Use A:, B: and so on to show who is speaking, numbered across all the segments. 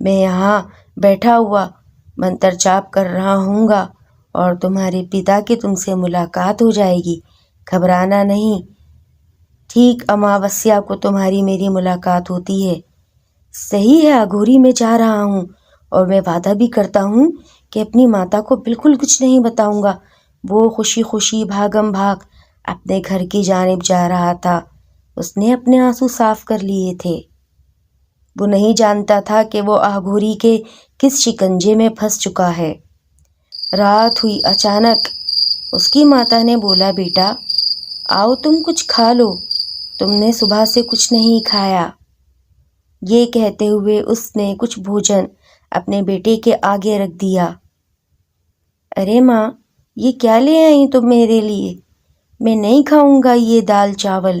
A: میں یہاں بیٹھا ہوا منتر جاپ کر رہا ہوں گا اور تمہارے پتا کی تم سے ملاقات ہو جائے گی، گھبرانا نہیں۔ ٹھیک اماوسیا کو تمہاری میری ملاقات ہوتی ہے۔ صحیح ہے اگوری، میں جا رہا ہوں اور میں وعدہ بھی کرتا ہوں کہ اپنی ماتا کو بالکل کچھ نہیں بتاؤں گا۔ وہ خوشی خوشی بھاگم بھاگ اپنے گھر کی جانب جا رہا تھا۔ اس نے اپنے آنسو صاف کر لیے تھے۔ وہ نہیں جانتا تھا کہ وہ آگوری کے کس شکنجے میں پھنس چکا ہے۔ رات ہوئی، اچانک اس کی ماتا نے بولا، بیٹا آؤ تم کچھ کھا لو، تم نے صبح سے کچھ نہیں کھایا۔ یہ کہتے ہوئے اس نے کچھ بھوجن اپنے بیٹے کے آگے رکھ دیا۔ ارے ماں، یہ کیا لے آئی تم میرے لیے؟ میں نہیں کھاؤں گا یہ دال چاول،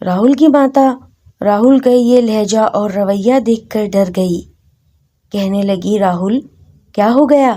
A: راہل کی ماتا راہل کا یہ لہجہ اور رویہ دیکھ کر ڈر گئی۔ کہنے لگی، راہل کیا ہو گیا؟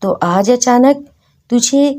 A: تو آج اچانک تجھے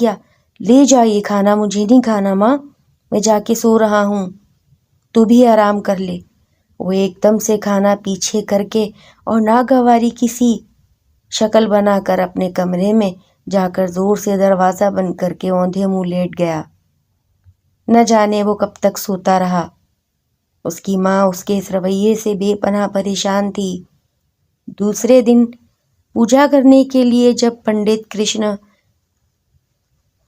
A: گیا؟ لے جا یہ کھانا، مجھے نہیں کھانا ماں، میں جا کے سو رہا ہوں، تو بھی آرام کر لے۔ وہ ایک دم سے کھانا پیچھے کر کے اور ناگواری کسی شکل بنا کر اپنے کمرے میں جا کر زور سے دروازہ بند کر کے اوندھے منہ لیٹ گیا۔ نہ جانے وہ کب تک سوتا رہا۔ اس کی ماں اس کے اس رویے سے بے پناہ پریشان تھی۔ دوسرے دن پوجا کرنے کے لیے جب پنڈت کرشن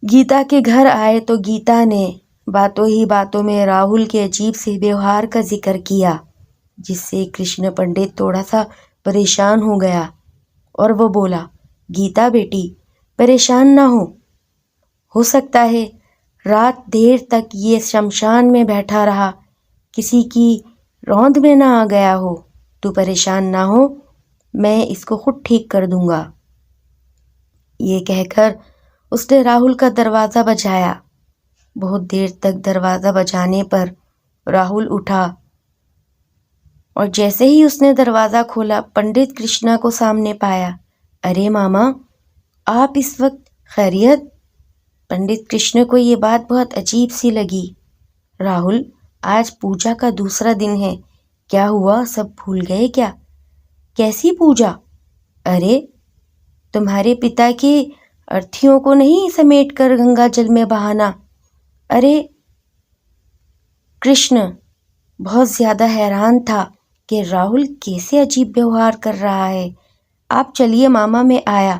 A: گیتا کے گھر آئے تو گیتا نے باتوں ہی باتوں میں راہل کے عجیب سے ویوہار کا ذکر کیا، جس سے کرشن پنڈت تھوڑا سا پریشان ہو گیا اور وہ بولا، گیتا بیٹی پریشان نہ ہو سکتا ہے رات دیر تک یہ شمشان میں بیٹھا رہا، کسی کی روند میں نہ آ گیا ہو، تو پریشان نہ ہو، میں اس کو خود ٹھیک کر دوں گا۔ یہ کہہ کر اس نے راہل کا دروازہ بجایا۔ بہت دیر تک دروازہ بجانے پر راہل اٹھا اور جیسے ہی اس نے دروازہ کھولا پنڈت کرشنا کو سامنے پایا۔ ارے ماما، آپ اس وقت خیریت؟ پنڈت کرشنا کو یہ بات بہت عجیب سی لگی۔ راہل، آج پوجا کا دوسرا دن ہے، کیا ہوا؟ سب بھول گئے کیا؟ کیسی پوجا؟ ارے تمہارے پتا کی ارتھیوں کو نہیں سمیٹ کر گنگا جل میں بہانا۔ ارے کرشن بہت زیادہ حیران تھا کہ راہل کیسے عجیب ویوہار کر رہا ہے۔ آپ چلیے ماما، میں آیا۔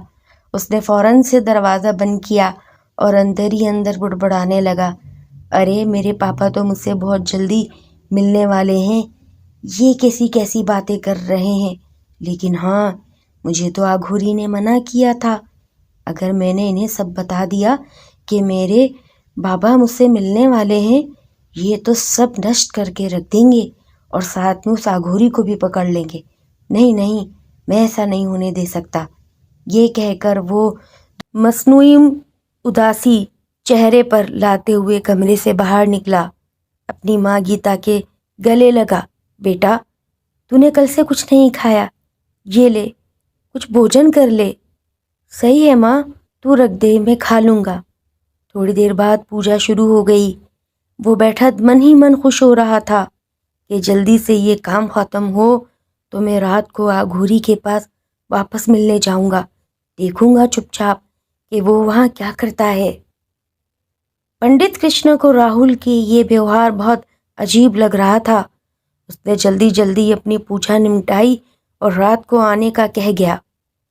A: اس نے فوراً سے دروازہ بند کیا اور اندر ہی اندر بڑبڑانے لگا، ارے میرے پاپا تو مجھ سے بہت جلدی ملنے والے ہیں، یہ کیسی باتیں کر رہے ہیں۔ لیکن ہاں، مجھے تو آگوری نے منع کیا تھا، اگر میں نے انہیں سب بتا دیا کہ میرے بابا مجھ سے ملنے والے ہیں، یہ تو سب نشٹ کر کے رکھ دیں گے اور ساتھ میں اس آگوری کو بھی پکڑ لیں گے۔ نہیں، میں ایسا نہیں ہونے دے سکتا۔ یہ کہہ کر وہ مصنوعی اداسی چہرے پر لاتے ہوئے کمرے سے باہر نکلا، اپنی ماں گیتا کے گلے لگا، بیٹا تو نے کل سے کچھ نہیں کھایا، یہ لے کچھ بھوجن کر لے۔ صحیح ہے ماں، تو رکھ دے، میں کھا لوں گا۔ تھوڑی دیر بعد پوجا شروع ہو گئی۔ وہ بیٹھا من ہی من خوش ہو رہا تھا کہ جلدی سے یہ کام ختم ہو تو میں رات کو آگوری کے پاس واپس ملنے جاؤں گا، دیکھوں گا چپ چاپ کہ وہ وہاں کیا کرتا ہے۔ پنڈت کرشنا کو راہل کی یہ ویوہار بہت عجیب لگ رہا تھا۔ اس نے جلدی اپنی پوجا نمٹائی اور رات کو آنے کا کہہ گیا۔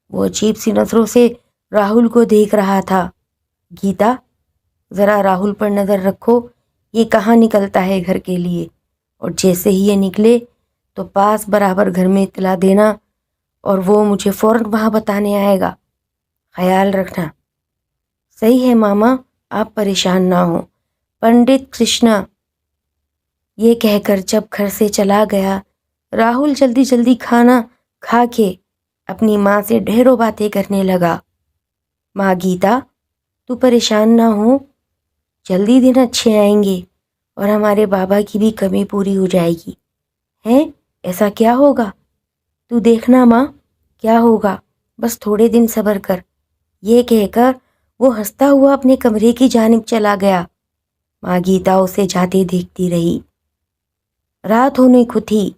A: وہ عجیب سی نظروں سے راہل کو دیکھ رہا تھا۔ گیتا، ذرا راہل پر نظر رکھو، یہ کہاں نکلتا ہے گھر کے لیے، اور جیسے ہی یہ نکلے تو پاس برابر گھر میں اطلاع دینا اور وہ مجھے فوراً وہاں بتانے آئے گا، خیال رکھنا۔ صحیح ہے ماما، آپ پریشان نہ ہوں۔ پنڈت کرشنا یہ کہہ کر جب گھر سے چلا گیا، راہل جلدی کھانا کھا کے اپنی ماں سے ڈھیروں باتیں کرنے لگا۔ ماں گیتا، تو پریشان نہ ہو، جلدی دن اچھے آئیں گے اور ہمارے بابا کی بھی کمی پوری ہو جائے گی۔ ہیں؟ ایسا کیا ہوگا؟ تو دیکھنا ماں، کیا ہوگا، بس تھوڑے دن صبر کر۔ یہ کہہ کر وہ ہنستا ہوا اپنے کمرے کی جانب چلا گیا۔ ماں گیتا اسے جاتے دیکھتی رہی۔ رات ہونے کو تھی،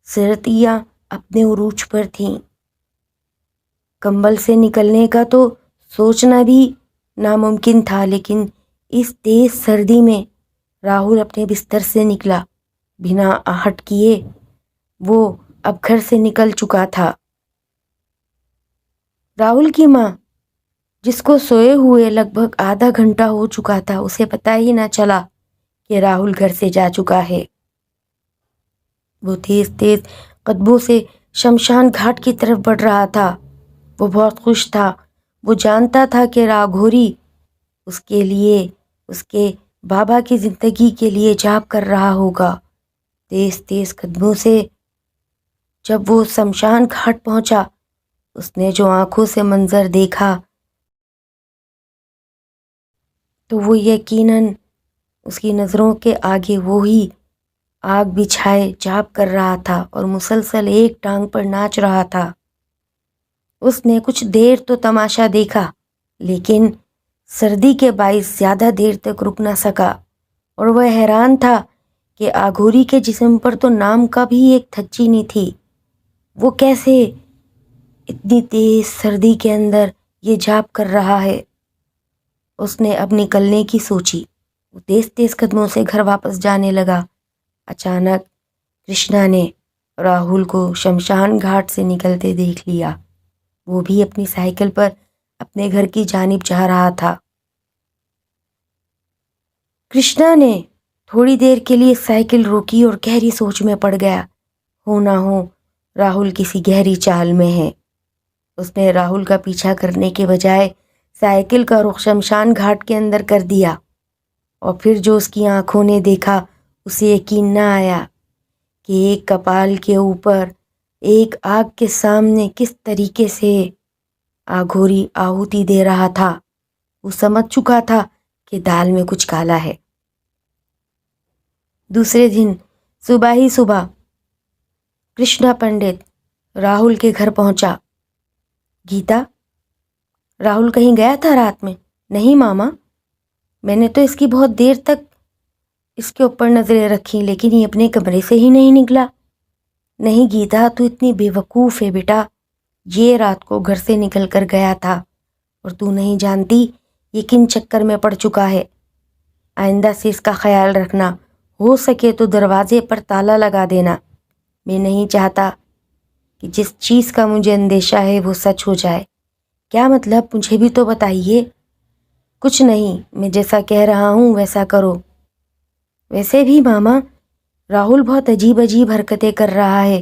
A: سرتیاں اپنے عروج پر تھیں۔ کمبل سے نکلنے کا تو سوچنا بھی ناممکن تھا، لیکن اس تیز سردی میں راہل اپنے بستر سے نکلا بنا آہٹ کیے۔ وہ اب گھر سے نکل چکا تھا۔ راہل کی ماں، جس کو سوئے ہوئے لگ بھگ آدھا گھنٹہ ہو چکا تھا، اسے پتہ ہی نہ چلا کہ راہل گھر سے جا چکا ہے۔ وہ تیز تیز قدموں سے شمشان گھاٹ کی طرف بڑھ رہا تھا۔ وہ بہت خوش تھا۔ وہ جانتا تھا کہ راگھوری اس کے لیے، اس کے بابا کی زندگی کے لیے جاپ کر رہا ہوگا۔ تیز تیز قدموں سے جب وہ شمشان گھاٹ پہنچا، اس نے جو آنکھوں سے منظر دیکھا تو وہ یقیناً اس کی نظروں کے آگے وہی آگ بچھائے جاپ کر رہا تھا اور مسلسل ایک ٹانگ پر ناچ رہا تھا۔ اس نے کچھ دیر تو تماشا دیکھا، لیکن سردی کے باعث زیادہ دیر تک رک نہ سکا، اور وہ حیران تھا کہ آگھوری کے جسم پر تو نام کا بھی ایک دھجی نہیں تھی۔ وہ کیسے اتنی تیز سردی کے اندر یہ جاپ کر رہا ہے؟ اس نے اب نکلنے کی سوچی۔ وہ تیز تیز قدموں سے گھر واپس جانے لگا۔ اچانک کرشنا نے راہل کو شمشان گھاٹ سے نکلتے دیکھ لیا۔ وہ بھی اپنی سائیکل پر اپنے گھر کی جانب جا رہا تھا۔ کرشنا نے تھوڑی دیر کے لیے سائیکل روکی اور گہری سوچ میں پڑ گیا۔ ہو نہ ہو راہل کسی گہری چال میں ہے۔ اس نے راہل کا پیچھا کرنے کے بجائے سائیکل کا رخ شمشان گھاٹ کے اندر کر دیا، اور پھر جو اس کی آنکھوں نے دیکھا اسے یقین نہ آیا کہ ایک کپال کے اوپر ایک آگ کے سامنے کس طریقے سے آگھوری آہوتی دے رہا تھا۔ وہ سمجھ چکا تھا کہ دال میں کچھ کالا ہے۔ دوسرے دن صبح ہی صبح کرشنا پنڈت راہل کے گھر پہنچا۔ گیتا، راہل کہیں گیا تھا رات میں؟ نہیں ماما، میں نے تو اس کی بہت دیر تک اس کے اوپر نظریں رکھی، لیکن یہ اپنے کمرے سے ہی نہیں نکلا۔ نہیں گیتا، تو اتنی بے وقوف ہے بیٹا۔ یہ رات کو گھر سے نکل کر گیا تھا اور تو نہیں جانتی یہ کن چکر میں پڑ چکا ہے۔ آئندہ سے اس کا خیال رکھنا، ہو سکے تو دروازے پر تالا لگا دینا۔ میں نہیں چاہتا کہ جس چیز کا مجھے اندیشہ ہے وہ سچ ہو جائے۔ کیا مطلب؟ مجھے بھی تو بتائیے۔ کچھ نہیں، میں جیسا کہہ رہا ہوں ویسا کرو۔ ویسے بھی ماما، راہل بہت عجیب عجیب حرکتیں کر رہا ہے۔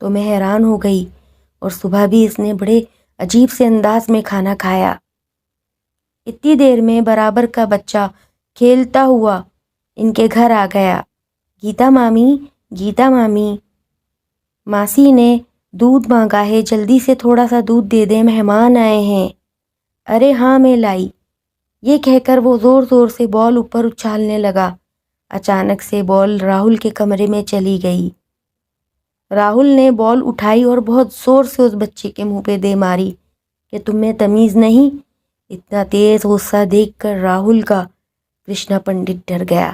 A: تو میں حیران ہو گئی، اور صبح بھی اس نے بڑے عجیب سے انداز میں کھانا کھایا۔ اتنی دیر میں برابر کا بچہ کھیلتا ہوا ان کے گھر آ گیا۔ گیتا مامی، گیتا مامی، ماسی نے دودھ مانگا ہے، جلدی سے تھوڑا سا دودھ دے دیں، مہمان آئے ہیں۔ ارے ہاں میں لائی، یہ کہہ کر وہ زور زور سے بال اوپر اچھالنے لگا۔ اچانک سے بال راہل کے کمرے میں چلی گئی۔ راہل نے بال اٹھائی اور بہت زور سے اس بچے کے منہ پہ دے ماری کہ تم میں تمیز نہیں۔ اتنا تیز غصہ دیکھ کر راہل کا کرشنا پنڈت ڈر گیا۔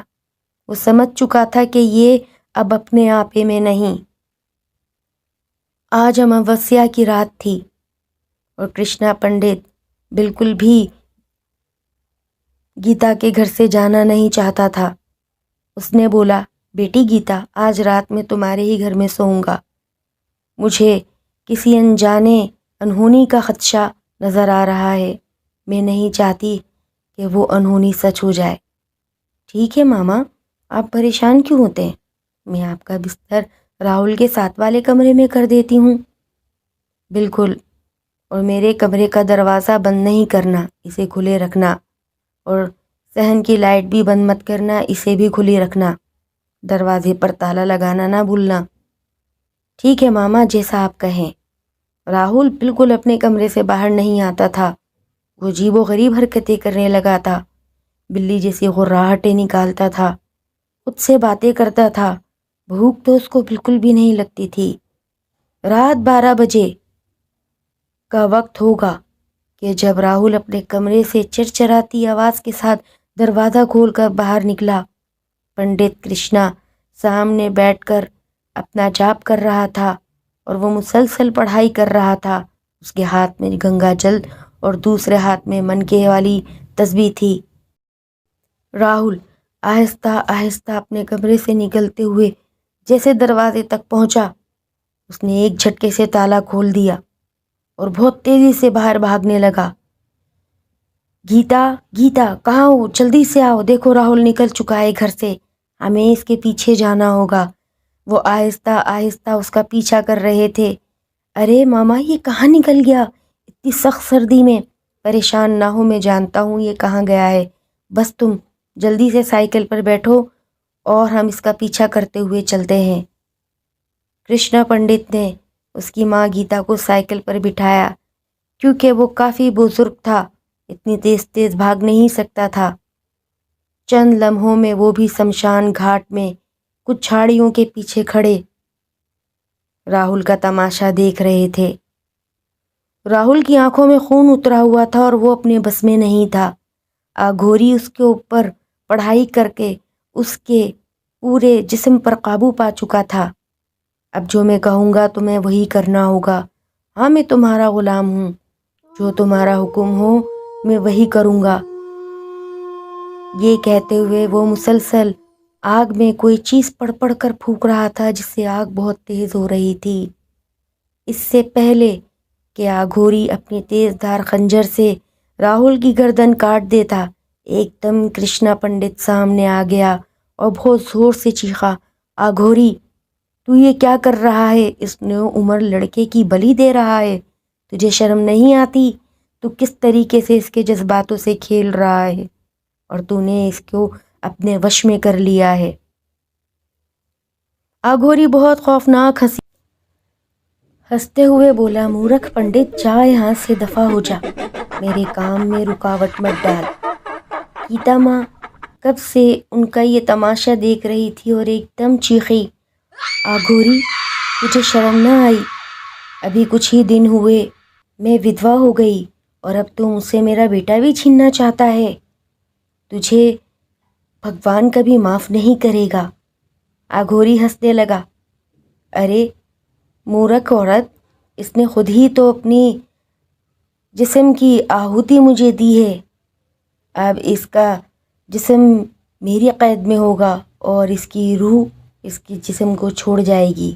A: وہ سمجھ چکا تھا کہ یہ اب اپنے آپے میں نہیں۔ آج اموسیا کی رات تھی اور کرشنا پنڈت بالکل بھی گیتا کے گھر سے جانا نہیں چاہتا تھا۔ اس نے بولا، بیٹی گیتا، آج رات میں تمہارے ہی گھر میں سوؤں گا۔ مجھے کسی انجانے انہونی کا خدشہ نظر آ رہا ہے۔ میں نہیں چاہتی کہ وہ انہونی سچ ہو جائے۔ ٹھیک ہے ماما، آپ پریشان کیوں ہوتے ہیں؟ میں آپ کا بستر راہل کے ساتھ والے کمرے میں کر دیتی ہوں۔ بالکل، اور میرے کمرے کا دروازہ بند نہیں کرنا، اسے کھلے رکھنا، اور صحن کی لائٹ بھی بند مت کرنا، اسے بھی کھلی رکھنا۔ دروازے پر تالا لگانا نہ بھولنا۔ ٹھیک ہے ماما، جیسا آپ کہیں۔ راہل بالکل اپنے کمرے سے باہر نہیں آتا تھا۔ وہ عجیب و غریب حرکتیں کرنے لگا تھا، بلی جیسی غراہٹیں نکالتا تھا، خود سے باتیں کرتا تھا۔ بھوک تو اس کو بالکل بھی نہیں لگتی تھی۔ رات 12 بجے کا وقت ہوگا کہ جب راہل اپنے کمرے سے چرچراتی آواز کے ساتھ دروازہ کھول کر باہر نکلا۔ پنڈت کرشنا سامنے بیٹھ کر اپنا جاپ کر رہا تھا اور وہ مسلسل پڑھائی کر رہا تھا۔ اس کے ہاتھ میں گنگا جل اور دوسرے ہاتھ میں منکے والی تسبیح تھی۔ راہل آہستہ آہستہ اپنے کمرے سے نکلتے ہوئے جیسے دروازے تک پہنچا، اس نے ایک جھٹکے سے تالا کھول دیا اور بہت تیزی سے باہر بھاگنے لگا۔ گیتا گیتا کہاں ہو؟ جلدی سے آؤ، دیکھو راہل نکل چکا ہے گھر سے، ہمیں اس کے پیچھے جانا ہوگا۔ وہ آہستہ آہستہ اس کا پیچھا کر رہے تھے۔ ارے ماما، یہ کہاں نکل گیا اتنی سخت سردی میں؟ پریشان نہ ہو، میں جانتا ہوں یہ کہاں گیا ہے، بس تم جلدی سے سائیکل پر بیٹھو اور ہم اس کا پیچھا کرتے ہوئے چلتے ہیں۔ کرشنا پنڈت نے اس کی ماں گیتا کو سائیکل پر بٹھایا، کیونکہ وہ کافی بزرگ تھا، اتنی تیز تیز بھاگ نہیں سکتا تھا۔ چند لمحوں میں وہ بھی شمشان گھاٹ میں کچھ جھاڑیوں کے پیچھے کھڑے راہل کا تماشا دیکھ رہے تھے۔ راہل کی آنکھوں میں خون اترا ہوا تھا اور وہ اپنے بس میں نہیں تھا۔ آگھوری اس کے اوپر پڑھائی کر کے اس کے پورے جسم پر قابو پا چکا تھا۔ اب جو میں کہوں گا تمہیں وہی کرنا ہوگا۔ ہاں، میں تمہارا غلام ہوں، جو تمہارا حکم ہو میں وہی کروں گا۔ یہ کہتے ہوئے وہ مسلسل آگ میں کوئی چیز پڑ پڑ کر پھونک رہا تھا، جس سے آگ بہت تیز ہو رہی تھی۔ اس سے پہلے کہ آگھوری اپنی تیز دھار خنجر سے راہل کی گردن کاٹ دیتا، ایک دم کرشنا پنڈت سامنے آ گیا اور بہت زور سے چیخا، آگھوری تو یہ کیا کر رہا ہے؟ اس نے عمر لڑکے کی بلی دے رہا ہے، تجھے شرم نہیں آتی؟ تو کس طریقے سے اس کے جذباتوں سے کھیل رہا ہے اور تو نے اس کو اپنے وش میں کر لیا ہے۔ آگھوری بہت خوفناک ہنستے ہوئے بولا، مورکھ پنڈت، جا یہاں سے دفع ہو جا، میرے کام میں رکاوٹ مت ڈال۔ گیتا ماں کب سے ان کا یہ تماشا دیکھ رہی تھی اور ایک دم چیخی، آگھوری تجھے شرم نہ آئی؟ ابھی کچھ ہی دن ہوئے میں ودوا ہو گئی اور اب تو مجھ سے میرا بیٹا بھی چھیننا چاہتا ہے، تجھے بھگوان کبھی معاف نہیں کرے گا۔ آگھوری ہنسنے لگا، ارے مورکھ عورت، اس نے خود ہی تو اپنی جسم کی آہوتی مجھے دی ہے، اب اس کا جسم میری قید میں ہوگا اور اس کی روح اس کی جسم کو چھوڑ جائے گی،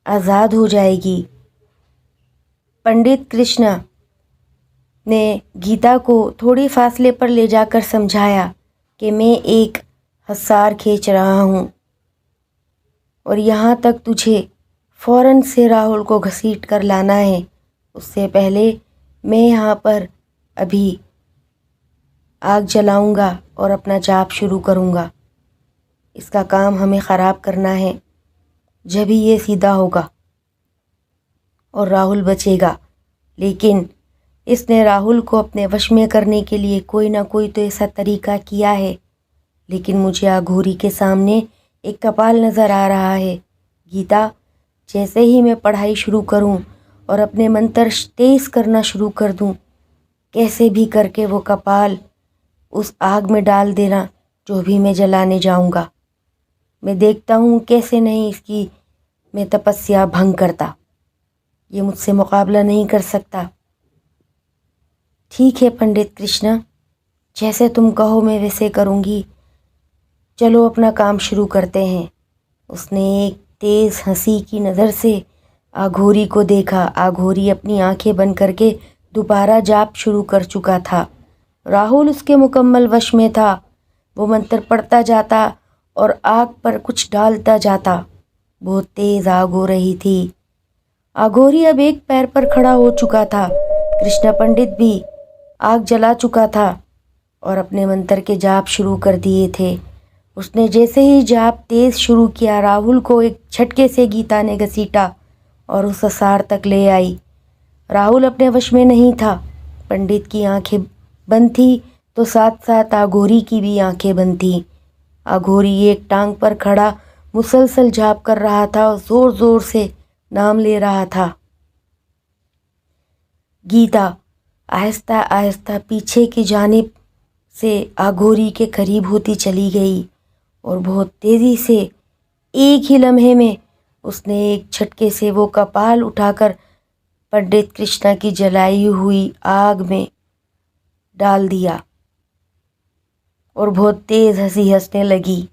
A: آزاد ہو جائے گی۔ پنڈت کرشنا نے گیتا کو تھوڑے فاصلے پر لے جا کر سمجھایا کہ میں ایک حصار کھینچ رہا ہوں اور یہاں تک تجھے فوراً سے راہل کو گھسیٹ کر لانا ہے، اس سے پہلے میں یہاں پر ابھی آگ جلاؤں گا اور اپنا جاپ شروع کروں گا۔ اس کا کام ہمیں خراب کرنا ہے، جب ہی یہ سیدھا ہوگا اور راہل بچے گا۔ لیکن اس نے راہل کو اپنے وش میں کرنے کے لیے کوئی نہ کوئی تو ایسا طریقہ کیا ہے، لیکن مجھے آگھوری کے سامنے ایک کپال نظر آ رہا ہے۔ گیتا، جیسے ہی میں پڑھائی شروع کروں اور اپنے منتر تیز کرنا شروع کر دوں، کیسے بھی کر کے وہ کپال اس آگ میں ڈال دینا جو بھی میں جلانے جاؤں گا۔ میں دیکھتا ہوں کیسے نہیں اس کی میں تپسیا بھنگ کرتا، یہ مجھ سے مقابلہ نہیں کر سکتا۔ ٹھیک ہے پنڈت کرشنا، جیسے تم کہو میں ویسے کروں گی، چلو اپنا کام شروع کرتے ہیں۔ اس نے ایک تیز ہنسی کی نظر سے آگھوری کو دیکھا۔ آگھوری اپنی آنکھیں بند کر کے دوبارہ جاپ شروع کر چکا تھا۔ راہل اس کے مکمل وش میں تھا، وہ منتر پڑھتا جاتا اور آگ پر کچھ ڈالتا جاتا۔ بہت تیز آگ ہو رہی تھی۔ آگھوری اب ایک پیر پر کھڑا ہو چکا تھا، کرشنا پنڈت بھی آگ جلا چکا تھا اور اپنے منتر کے جاپ شروع کر دیے تھے۔ اس نے جیسے ہی جاپ تیز شروع کیا، راہل کو ایک جھٹکے سے گیتا نے گھسیٹا اور اس حصار تک لے آئی۔ راہل اپنے وش میں نہیں تھا، پنڈت کی آنکھیں بند تھی تو ساتھ ساتھ آگھوری کی بھی آنکھیں بند تھیں۔ آگھوری ایک ٹانگ پر کھڑا مسلسل جاپ کر رہا تھا اور زور زور سے نام لے رہا تھا۔ گیتا آہستہ آہستہ پیچھے کی جانب سے اگھوری کے قریب ہوتی چلی گئی اور بہت تیزی سے ایک ہی لمحے میں اس نے ایک جھٹکے سے وہ کپال اٹھا کر پنڈت کرشنا کی جلائی ہوئی آگ میں ڈال دیا اور بہت تیز ہنسی ہنسنے لگی۔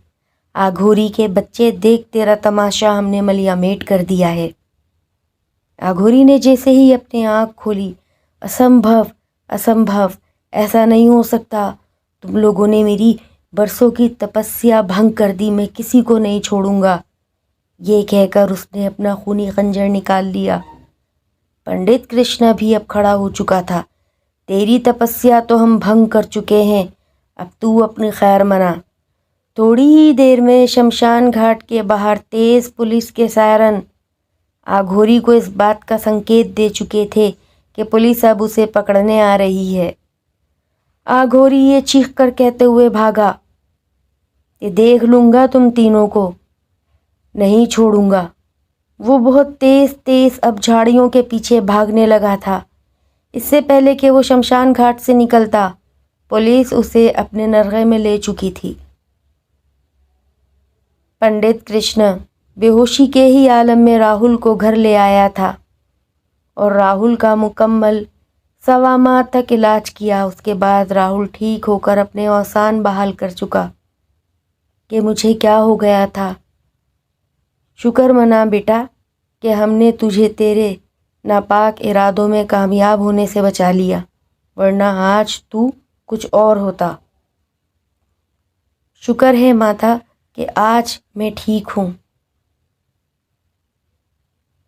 A: اگھوری کے بچے، دیکھ تیرا تماشا ہم نے ملیا میٹ کر دیا ہے۔ اگھوری نے جیسے ہی اپنی آنکھ کھولی، اسمبھو اسمبھو، ایسا نہیں ہو سکتا، تم لوگوں نے میری برسوں کی تپسیا بھنگ کر دی، میں کسی کو نہیں چھوڑوں گا، یہ کہہ کر اس نے اپنا خونی خنجر نکال لیا۔ پنڈت کرشنا بھی اب کھڑا ہو چکا تھا۔ تیری تپسیا تو ہم بھنگ کر چکے ہیں، اب تو اپنی خیر منا۔ تھوڑی ہی دیر میں شمشان گھاٹ کے باہر تیز پولیس کے سائرن اگھوری کو اس بات کا سنکیت دے چکے تھے کہ پولیس اب اسے پکڑنے آ رہی ہے۔ اگھوری یہ چیخ کر کہتے ہوئے بھاگا کہ دیکھ لوں گا تم تینوں کو، نہیں چھوڑوں گا۔ وہ بہت تیز تیز اب جھاڑیوں کے پیچھے بھاگنے لگا تھا۔ اس سے پہلے کہ وہ شمشان گھاٹ سے نکلتا، پولیس اسے اپنے نرغے میں لے چکی تھی۔ پنڈت کرشنا بے ہوشی کے ہی عالم میں راہل کو گھر لے آیا تھا اور راہل کا مکمل 1.25 ماہ تک علاج کیا۔ اس کے بعد راہل ٹھیک ہو کر اپنے اوسان بحال کر چکا۔ کہ مجھے کیا ہو گیا تھا، شکر منا بیٹا کہ ہم نے تجھے تیرے ناپاک ارادوں میں کامیاب ہونے سے بچا لیا، ورنہ آج تو کچھ اور ہوتا۔ شکر ہے ماتا کہ آج میں ٹھیک ہوں۔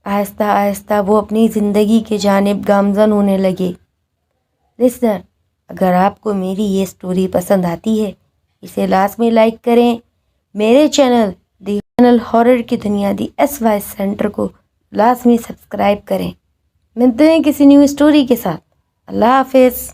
A: آہستہ آہستہ وہ اپنی زندگی کی جانب گامزن ہونے لگے۔ لسنر، اگر آپ کو میری یہ سٹوری پسند آتی ہے، اسے لازمی لائک کریں۔ میرے چینل ہارر کی دنیا دی SY سینٹر کو لازمی سبسکرائب کریں۔ ملتے ہیں کسی نیو سٹوری کے ساتھ۔ اللہ حافظ۔